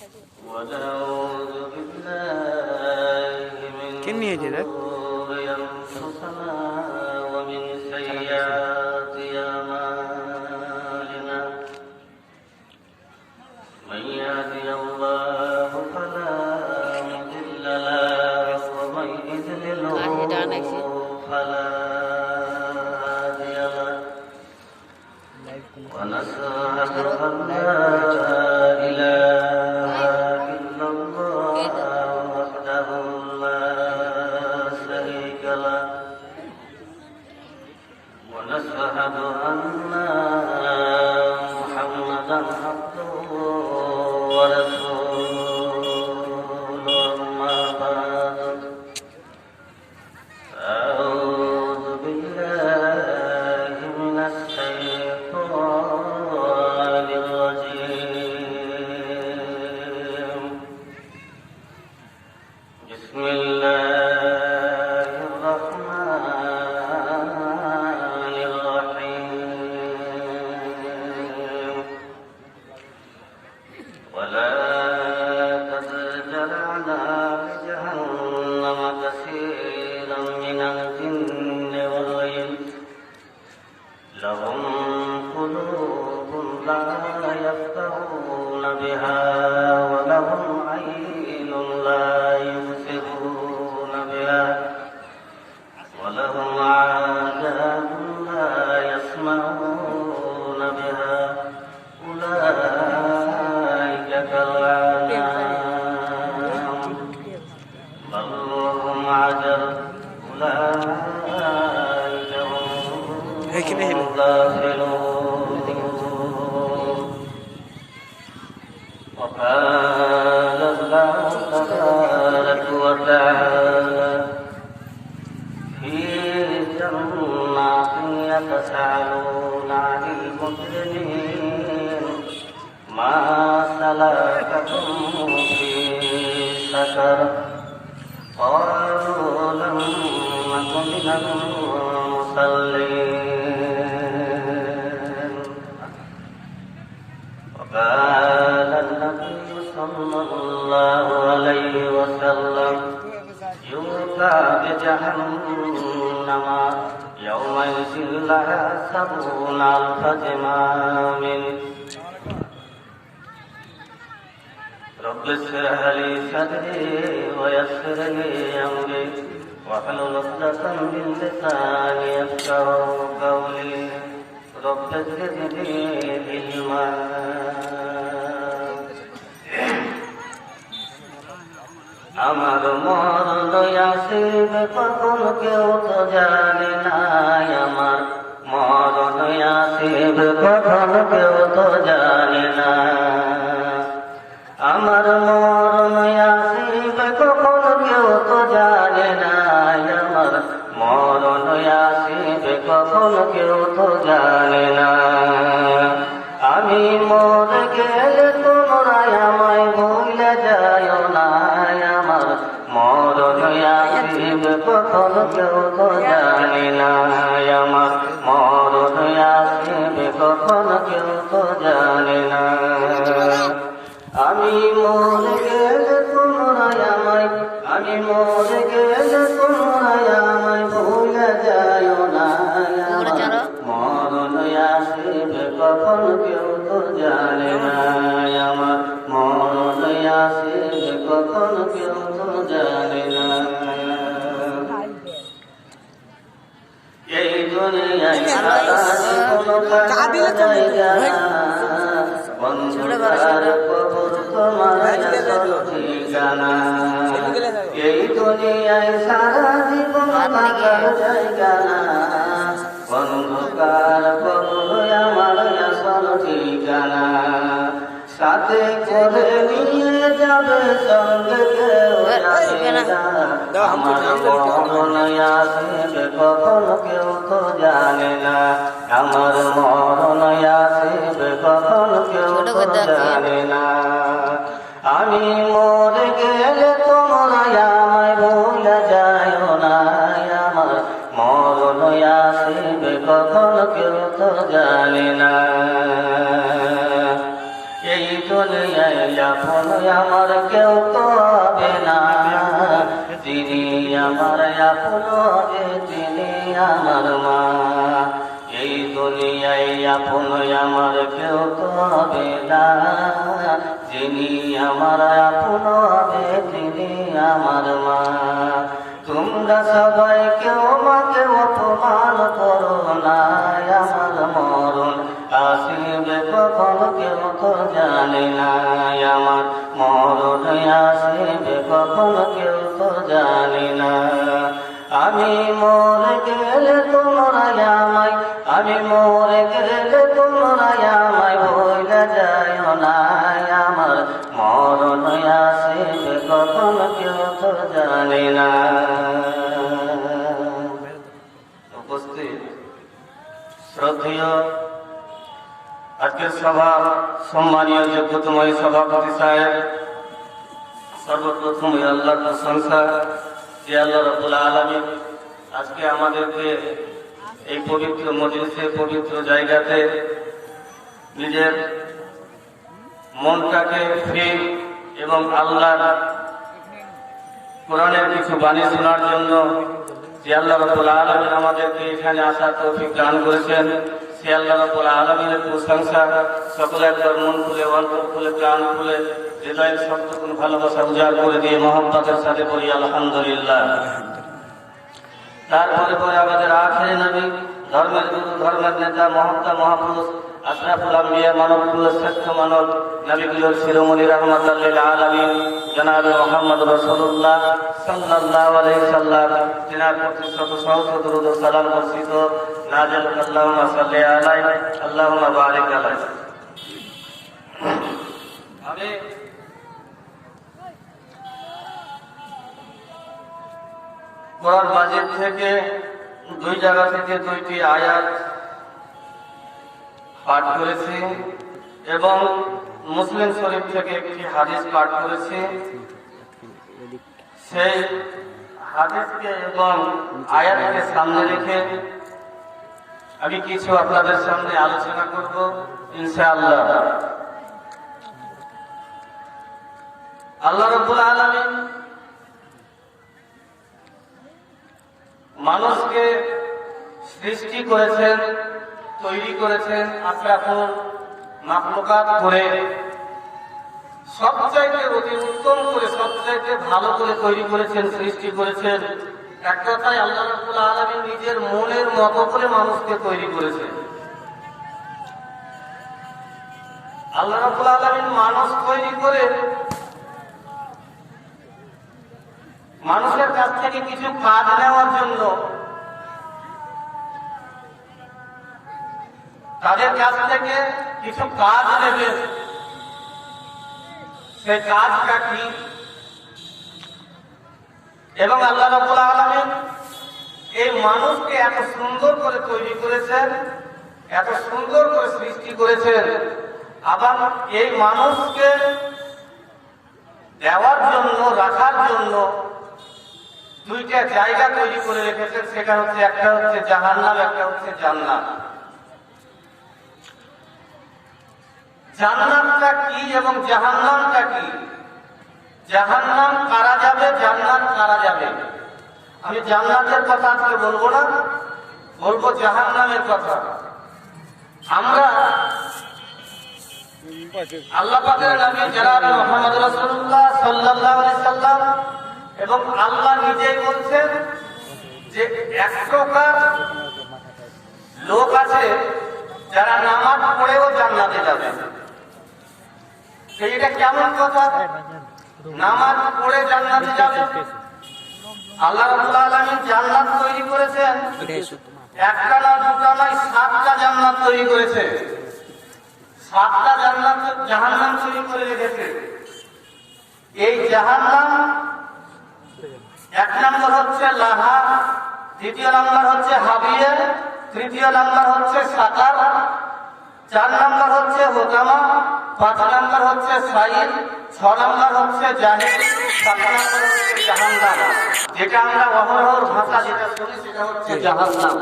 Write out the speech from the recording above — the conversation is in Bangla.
ونعوذ بالله من شرور أنفسنا ومن سيئات أعمالنا من يهده الله فلا مضل له ومن يضلل فلا هادي له ونشهد أن لا إله إلا الله وحده لا شريك له ونشهد أن محمدا عبده ورسوله أما بعد أعوذ بالله من الشيطان الرجيم بسم الله الرحمن الرحيم ولا تجعلنا لجهنم كثيرا من الجن والإنس لهم قلوب لا يفقهون بها ولهم عين لا يبصرون بها ولهم آذان لا يسمعون بها أولئك كالأنعام بل هم عجل أولئك هم الغافلون وقال الله تبارك وتعالى في جنات يتساءلون عن المجرمين ما سلككم في سقر قالوا لم نكن من المصلين وقال النبي صلى الله عليه وسلم يؤتى بجهنم يومئذ لها 70,000 زمام رب اشرح لي صدري ويسر لي امري واحلل عقدة من لساني يفقهوا قولي رب زدني علما আমার মরণ আসিবে কখন কেউ তো জানে না আমার মরণ আসিবে কখন কেউ তো জানে না আমার মরণ আসিবে কখন কেউ তো জানে না আমার মরণ আসিবে কখন কেউ তো জানে না আমি মরে গেলে তোমরা আমায় ভুলে যায় না আমার মরণ আসিবে কখন কেউ তো জানে না আমার মরণ আসিবে কখন কেউ তো জানে না আমি মরে গেলে তোমরা আমায় ভুলে যায় না মরণ আসিবে কখন কেউ তো জানে না আমার মরণ আসিবে কখন কেউ তো জানে না এই দুনিয়ায় কোনো জায়গা বন্ধুর কবর তোমার ঠিকানা এই দুনিয়ায় সারা জীবন থাকার জায়গা না অন্ধকার কবর আমার আসল ঠিকানা সাথে করে নিয়ে যাবে সঙ্গে কেউ আমার মরণ আসিবে কখন কেউ তো জানে না আমার মরণ আসিবে কখন কেউ তো জানে না আমি মরে গেলে তোমরা আমায় ভুলে যায় না আমার মরণ আসিবে কখন কেউ তো জানে না এই দুনিয়ায় আপন আমার কেউ তো হবে না, যিনি আমার আপন হবে তিনি আমার মা। এই দুনিয়ায় আপন আমার কেউ তো হবে না, যিনি আমার আপন হবে তিনি আমার মা। তোমরা সবাই কেউ মাকে অপমান করো না, আমার মরণ আসিবে কখন কেউ তো জানে না, আমার মরণ আসিবে কখন কেউ তো জানে না। আমি মরে গেলে তোমরা আমায়, আমি মরে গেলে তোমরা আমায় ভুলে যাইও না, আমার মরণ আসিবে কখন কেউ তো জানে না। উপস্থিত শ্রদ্ধেয় আজকের সভা সম্মানীয় যোগ্যতময় সভাপতি সাহেব, সর্বপ্রথম আল্লাহর প্রশংসা যে আল্লাহ রাব্বুল আলামিন আজকে আমাদেরকে এই পবিত্র মজলিসে, পবিত্র জায়গাতে নিজের মনটাকে ফ্রি এবং আল্লাহর কোরআনের কিছু বাণী শোনার জন্য যে আল্লাহ রাব্বুল আলামিন আমাদেরকে এখানে আসার তৌফিক দান করেছেন, সে আল্লাহ রাব্বুল আলামিনের প্রশংসা সকলে একবার মন খুলে, অন্তর খুলে, প্রাণ খুলে, হৃদয়ের সবটুকুন ভালোবাসা উজাড় করে দিয়ে মহব্বতের সাথে বলি আলহামদুলিল্লাহ। তারপরে পরে আমাদের আখেরি নবী, ধর্মের গুরু, ধর্মের নেতা, মহাত্মা, মহাপুরুষ, আশরাফুল আম্বিয়া, মানবকুলের শ্রেষ্ঠ মানব, নবীগুলোর শিরোমণি রাহমাতাল লিল আলামিন জনাবে মুহাম্মদ রাসূলুল্লাহ সাল্লাল্লাহু আলাইহি সাল্লাম, যিনার প্রতি শত সহস্র দরুদ ও সালাম বর্ষিত নাযিল আল্লাহুম্মা সাল্লি আলাইহি আল্লাহুম্মা বারিক আলাইহি। আমি কোরআন মাজিদ থেকে দুই জায়গা থেকে দুইটি আয়াত পাঠ করেছি এবং মুসলিম শরীফ থেকে একটি হাদিস পাঠ করেছি। সেই হাদিসকে এবং আয়াতকে সামনে রেখে আমি কিছু আপনাদের সামনে আলোচনা করব ইনশাআল্লাহ। আল্লাহ রাব্বুল আলামিন মানুষকে সৃষ্টি করেছেন, তৈরি করেছেন, আশরাফুল মাখলুকাত করে সবচাইতে অতি উত্তম করে, সবচাইতে ভালো করে তৈরি করেছেন, সৃষ্টি করেছেন। এক কথায় আল্লাহ রাব্বুল আলামিন নিজের মনের মতো করে মানুষকে তৈরি করেছেন। আল্লাহ রাব্বুল আলামিন মানুষ তৈরি করে মানুষের কাছ থেকে কিছু কাজ নেওয়ার জন্য, তাদের কাছ থেকে কিছু কাজ নেবেন। সেই কাজটা কি? এবং আল্লাহ রাব্বুল আলামিন এই মানুষকে এত সুন্দর করে তৈরি করেছেন, এত সুন্দর করে সৃষ্টি করেছেন, আবার এই মানুষকে দেওয়ার জন্য, রাখার জন্য দুইটা জায়গা তৈরি করে রেখেছেন। সেটা হচ্ছে, একটা হচ্ছে জাহান্নাম, একটা হচ্ছে জান্নাত। জান্নাতটা কি এবং জাহান্নামটা কি? জাহান্নাম কারা যাবে, জান্নাত কারা যাবে? আমি জান্নাতের কথা আজকে বলবো না, বলবো জাহান্নামের কথা। আমরা আল্লাহ পাকের নবী জনাব মুহাম্মদ রাসূলুল্লাহ সাল্লাল্লাহু আলাইহি সাল্লাম এবং আল্লাহ নিজেই বলছেন যে এক প্রকার লোক আছে যারা নামাজ পড়েও জান্নাতে যাবে। এটা কেমন কথা? নামাজ পড়ে জান্নাতে যাবে। আল্লাহ রাব্বুল আলামিন জান্নাত তৈরি করেছেন, একটা না, দুটা নয়, 7টা জান্নাত তৈরি করেছে। 7টা জান্নাত, জাহান্নাম তৈরি করে রেখেছে। এই জাহান্নাম এক নম্বর হচ্ছে লাহা, দ্বিতীয় নম্বর হচ্ছে হাবিয়ে, তৃতীয় নম্বর হচ্ছে সাকার, 4 নম্বর হচ্ছে হোতামা, 5 নম্বর হচ্ছে সাইল, 6 নম্বর হচ্ছে জাহিল, 7 নম্বর হচ্ছে জাহান্নাম। যেটা আমরা অহরহ ভাষা যেটা শুনি সেটা হচ্ছে জাহান্নাম।